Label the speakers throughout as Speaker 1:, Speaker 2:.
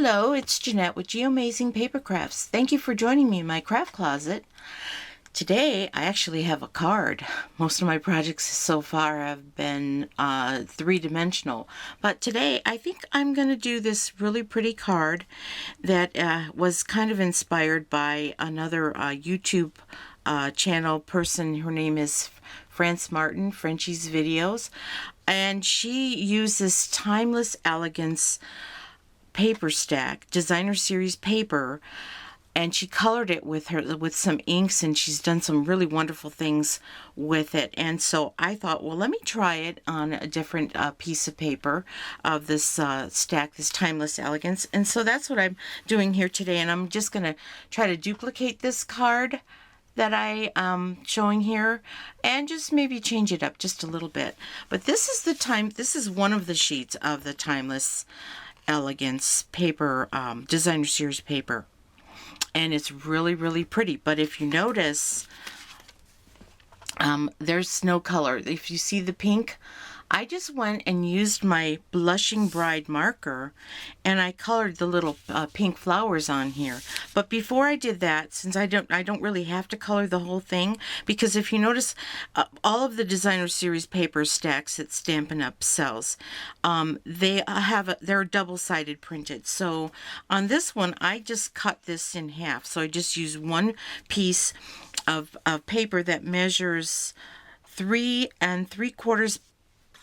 Speaker 1: Hello, it's Jeanette with Geomazing Paper Crafts. Thank you for joining me in my craft closet. Today I actually have a card. Most of my projects so far have been three-dimensional, but today I think I'm going to do this really pretty card that was kind of inspired by another YouTube channel person. Her name is France Martin, Frenchie's Videos, and she uses Timeless Elegance paper stack, designer series paper, and she colored it with some inks, and she's done some really wonderful things with it. And so I thought, well, let me try it on a different piece of paper of this stack, this Timeless Elegance. And so that's what I'm doing here today, and I'm just going to try to duplicate this card that I showing here and just maybe change it up just a little bit. But this is one of the sheets of the Timeless Elegance paper, designer series paper, and it's really pretty. But if you notice, there's no color. If you see the pink, I just went and used my Blushing Bride marker and I colored the little pink flowers on here. But before I did that, since I don't really have to color the whole thing, because if you notice, all of the designer series paper stacks that Stampin' Up sells, they're double-sided printed. So on this one, I just cut this in half. So I just use one piece of paper that measures 3 3/4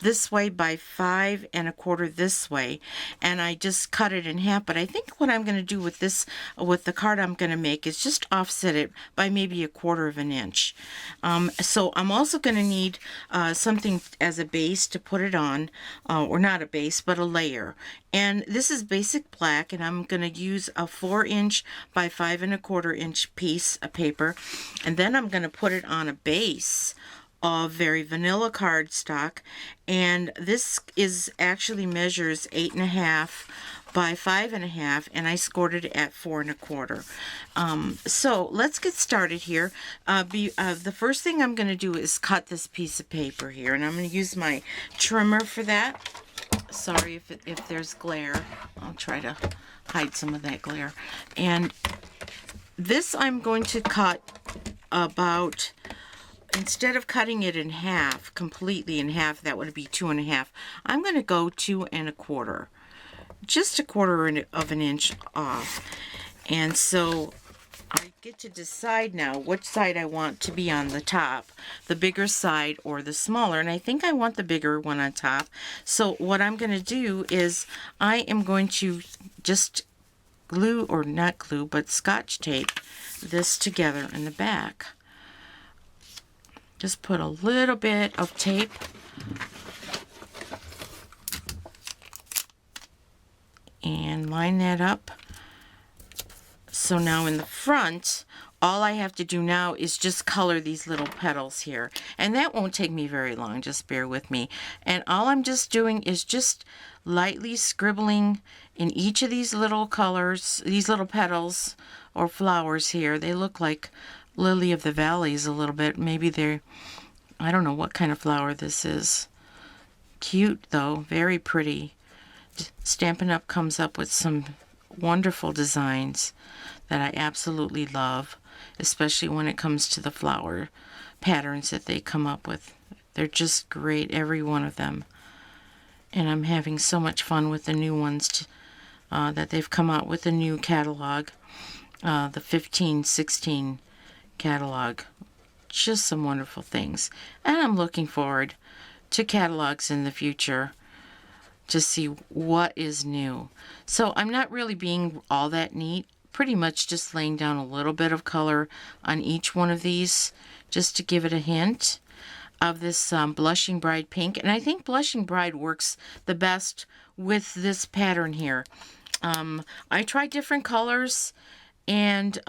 Speaker 1: this way by 5 1/4 this way, and I just cut it in half. But I think what I'm going to do with this, with the card I'm going to make, is just offset it by maybe 1/4 inch. So I'm also going to need something as a base to put it on, or not a base, but a layer. And this is basic black, and I'm going to use a 4" by 5 1/4 inch piece of paper, and then I'm going to put it on a base of very vanilla cardstock, and this is actually measures 8 1/2 by 5 1/2, and I scored it at 4 1/4. So let's get started here. The first thing I'm going to do is cut this piece of paper here, and I'm going to use my trimmer for that. Sorry if there's glare. I'll try to hide some of that glare. And this I'm going to cut about, instead of cutting it in half, completely in half, that would be 2 1/2, I'm going to go 2 1/4, just 1/4 of an inch off. And so I get to decide now which side I want to be on the top, the bigger side or the smaller, and I think I want the bigger one on top. So what I'm going to do is I am going to just glue, or not glue, but Scotch tape this together in the back. Just put a little bit of tape and line that up. So now in the front, all I have to do now is just color these little petals here. And that won't take me very long, just bear with me. And all I'm just doing is just lightly scribbling in each of these little colors, these little petals or flowers here. They look like Lily of the Valleys a little bit. Maybe they're, I don't know what kind of flower this is. Cute though, very pretty. Stampin' Up comes up with some wonderful designs that I absolutely love, especially when it comes to the flower patterns that they come up with. They're just great, every one of them. And I'm having so much fun with the new ones that they've come out with, the new catalog, the 15-16 catalog. Just some wonderful things, and I'm looking forward to catalogs in the future to see what is new. So I'm not really being all that neat, pretty much just laying down a little bit of color on each one of these just to give it a hint of this Blushing Bride pink. And I think Blushing Bride works the best with this pattern here. I tried different colors, and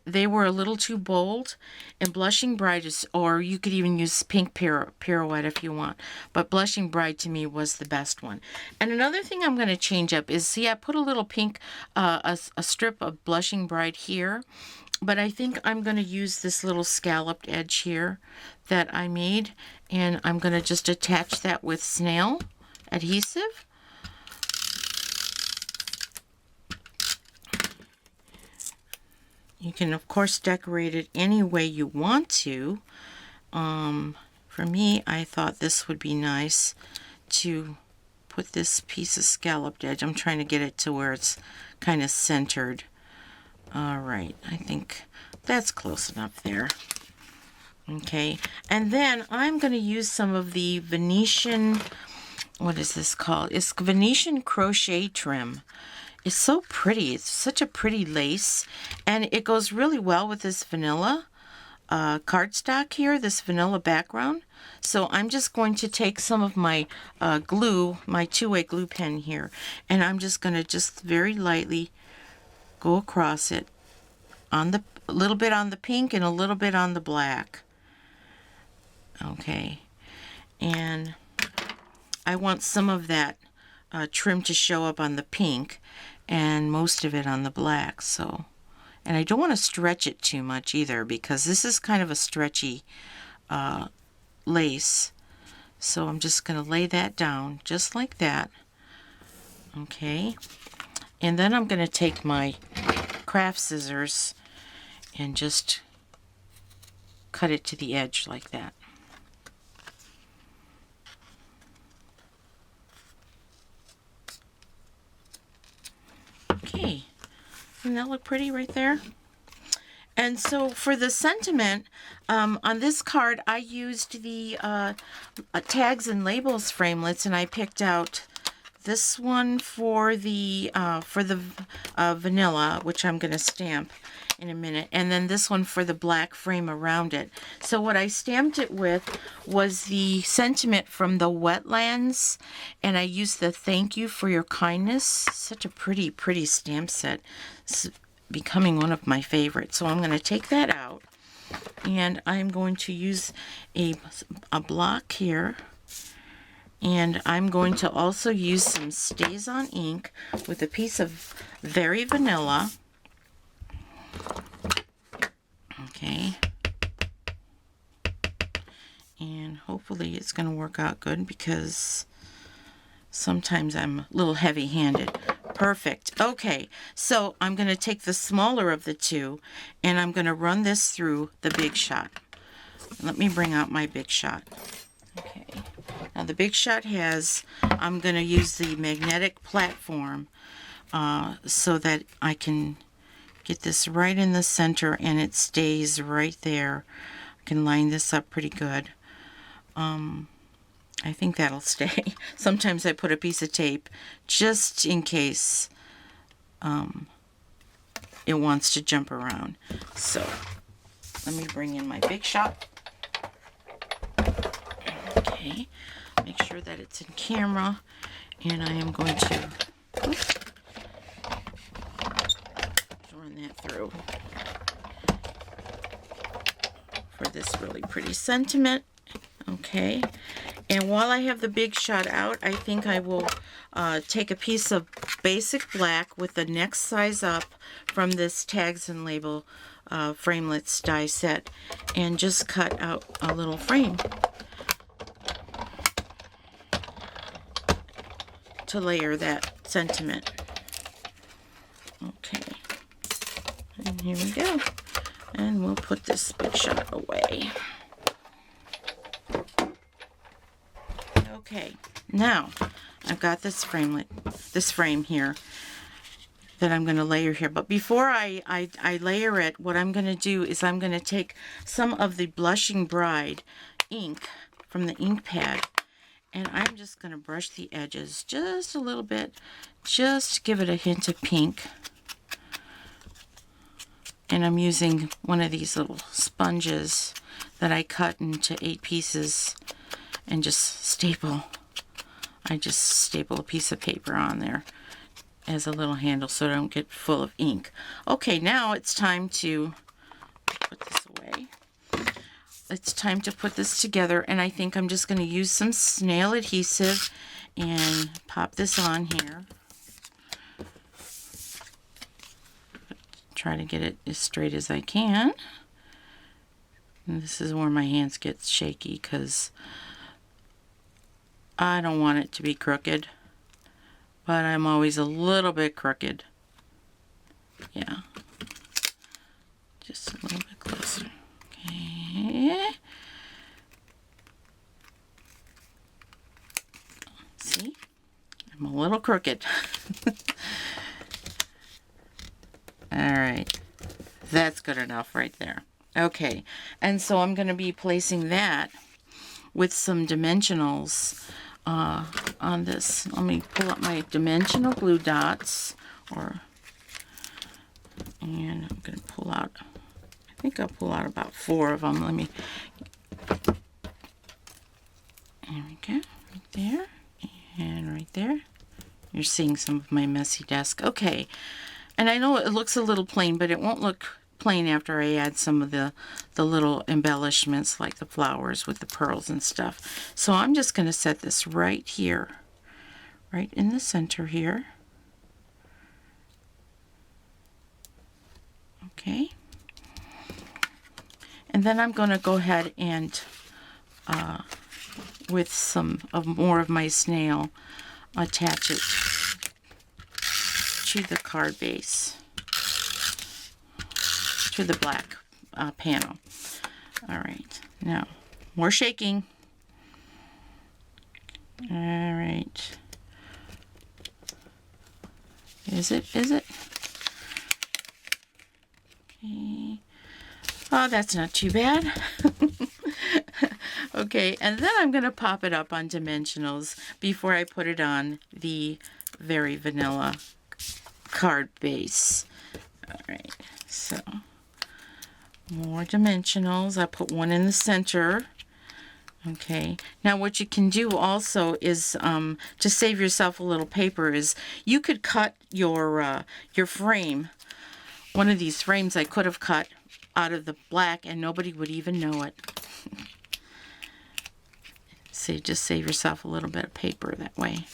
Speaker 1: they were a little too bold, and Blushing Bride is, or you could even use Pink Pirouette if you want, but Blushing Bride to me was the best one. And another thing I'm going to change up is, see, I put a little pink, a strip of Blushing Bride here, but I think I'm going to use this little scalloped edge here that I made, and I'm going to just attach that with SNAIL Adhesive. You can, of course, decorate it any way you want to. For me, I thought this would be nice to put this piece of scalloped edge. I'm trying to get it to where it's kind of centered. All right, I think that's close enough there. Okay, and then I'm going to use some of the Venetian, what is this called? It's Venetian crochet trim. It's so pretty. It's such a pretty lace, and it goes really well with this vanilla cardstock here, this vanilla background. So I'm just going to take some of my glue, my two-way glue pen here, and I'm just going to just very lightly go across it on the, a little bit on the pink and a little bit on the black. Okay, and I want some of that trim to show up on the pink and most of it on the black. So, and I don't want to stretch it too much either, because this is kind of a stretchy lace. So I'm just going to lay that down just like that. Okay, and then I'm going to take my craft scissors and just cut it to the edge like that. Okay, doesn't that look pretty right there? And so for the sentiment, on this card I used the tags and labels framelits, and I picked out this one for the vanilla, which I'm going to stamp in a minute, and then this one for the black frame around it. So what I stamped it with was the sentiment from the Wetlands, and I used the thank you for your kindness. Such a pretty, pretty stamp set. It's becoming one of my favorites. So I'm going to take that out, and I'm going to use a block here, and I'm going to also use some Stays On ink with a piece of Very Vanilla. Okay, and hopefully it's going to work out good, because sometimes I'm a little heavy-handed. Perfect. Okay, so I'm going to take the smaller of the two, and I'm going to run this through the Big Shot. Let me bring out my Big Shot. Okay, now the Big Shot has, I'm going to use the magnetic platform so that I can get this right in the center and it stays right there. I can line this up pretty good. I think that'll stay. Sometimes I put a piece of tape just in case it wants to jump around. So let me bring in my Big Shot. Okay, make sure that it's in camera, and I am going to run that through for this really pretty sentiment. Okay, and while I have the Big Shot out, I think I will take a piece of basic black with the next size up from this Tags and Label Framelits die set, and just cut out a little frame to layer that sentiment. Okay, and here we go, and we'll put this Big Shot away. Okay, now I've got this frame here that I'm going to layer here. But before I layer it, what I'm going to do is I'm going to take some of the Blushing Bride ink from the ink pad, and I'm just going to brush the edges just a little bit, just to give it a hint of pink. And I'm using one of these little sponges that I cut into 8 pieces and just staple. I just staple a piece of paper on there as a little handle so I don't get full of ink. Okay, now it's time to put this away. It's time to put this together, and I think I'm just going to use some SNAIL adhesive and pop this on here. Try to get it as straight as I can. And this is where my hands get shaky, because I don't want it to be crooked, but I'm always a little bit crooked. Yeah. just a little bit closer. Okay. See? I'm a little crooked. All right. That's good enough right there. Okay. And so I'm going to be placing that with some dimensionals on this. Let me pull up my dimensional glue dots, and I'm going to pull out, I think I'll pull out about 4 of them. Let me, there we go, right there, and right there. You're seeing some of my messy desk. Okay, and I know it looks a little plain, but it won't look plain after I add some of the little embellishments like the flowers with the pearls and stuff. So I'm just going to set this right here, right in the center here. Okay. And then I'm going to go ahead and with some more of my snail, attach it to the card base, to the black panel. All right, now more shaking. All right, is it? Okay. Oh, that's not too bad. Okay, and then I'm going to pop it up on dimensionals before I put it on the very vanilla card base. All right, so more dimensionals. I put one in the center. Okay, now what you can do also is to save yourself a little paper is you could cut your frame. One of these frames I could have cut out of the black and nobody would even know it. So just save yourself a little bit of paper that way.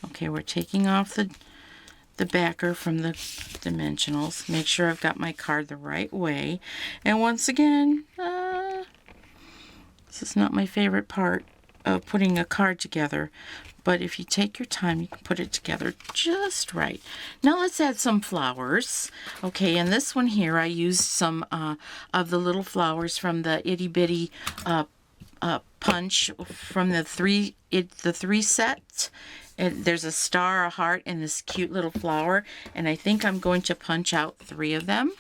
Speaker 1: Okay, we're taking off the backer from the dimensionals. Make sure I've got my card the right way. And once again, this is not my favorite part of putting a card together, but if you take your time, you can put it together just right. Now let's add some flowers. Okay, and this one here, I used some of the little flowers from the Itty Bitty punch from the three set. There's a star, a heart, and this cute little flower, and I think I'm going to punch out 3 of them.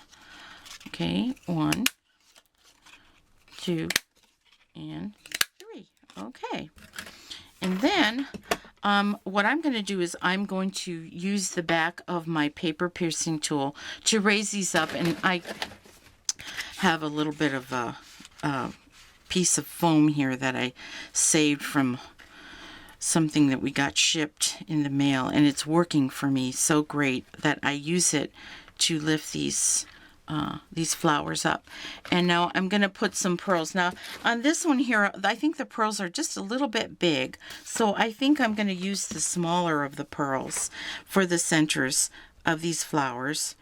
Speaker 1: Okay, 1, 2, and 3. Okay, and then what I'm going to do is I'm going to use the back of my paper piercing tool to raise these up, and I have a little bit of a piece of foam here that I saved from something that we got shipped in the mail, and it's working for me so great that I use it to lift these flowers up. And now I'm going to put some pearls. Now on this one here, I think the pearls are just a little bit big, so I think I'm going to use the smaller of the pearls for the centers of these flowers.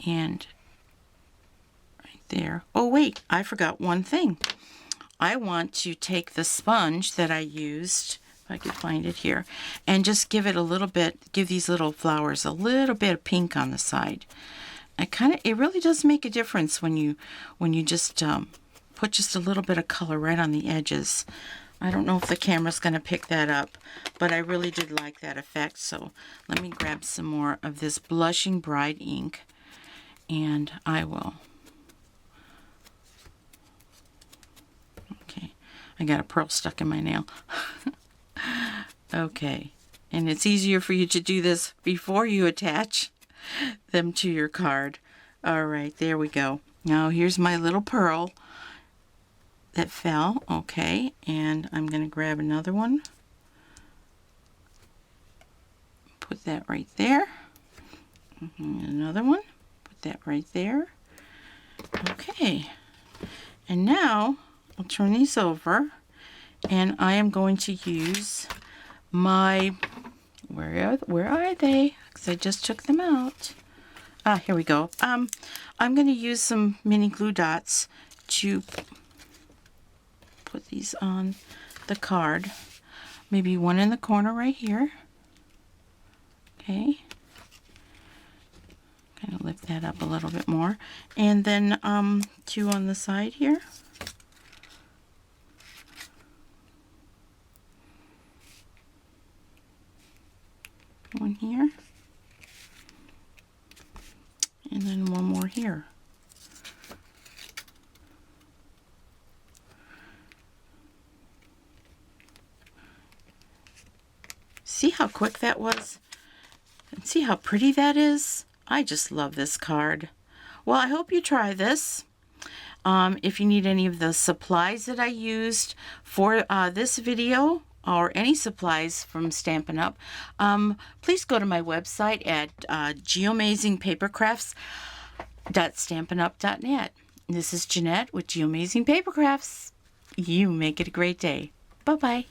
Speaker 1: And right there. Oh wait, I forgot one thing. I want to take the sponge that I used, if I could find it here, and just give it a little bit, give these little flowers a little bit of pink on the side. It really does make a difference when you just put just a little bit of color right on the edges. I don't know if the camera's going to pick that up, but I really did like that effect. So let me grab some more of this Blushing Bride ink, and I will. Okay, I got a pearl stuck in my nail. Okay, and it's easier for you to do this before you attach them to your card. All right, there we go. Now here's my little pearl that fell. Okay, and I'm going to grab another one. Put that right there. Another one. Put that right there. Okay, and now I'll turn these over, and I am going to use my, where are they? Because I just took them out. Ah, here we go. I'm going to use some mini glue dots to put these on the card. Maybe one in the corner right here. Okay. Kind of lift that up a little bit more. And then 2 on the side here. One here. And then one more here. See how quick that was? And see how pretty that is? I just love this card. Well, I hope you try this. If you need any of the supplies that I used for this video, or any supplies from Stampin' Up, please go to my website at geoamazingpapercrafts.stampinup.net. This is Jeanette with Geoamazing Papercrafts. You make it a great day. Bye-bye.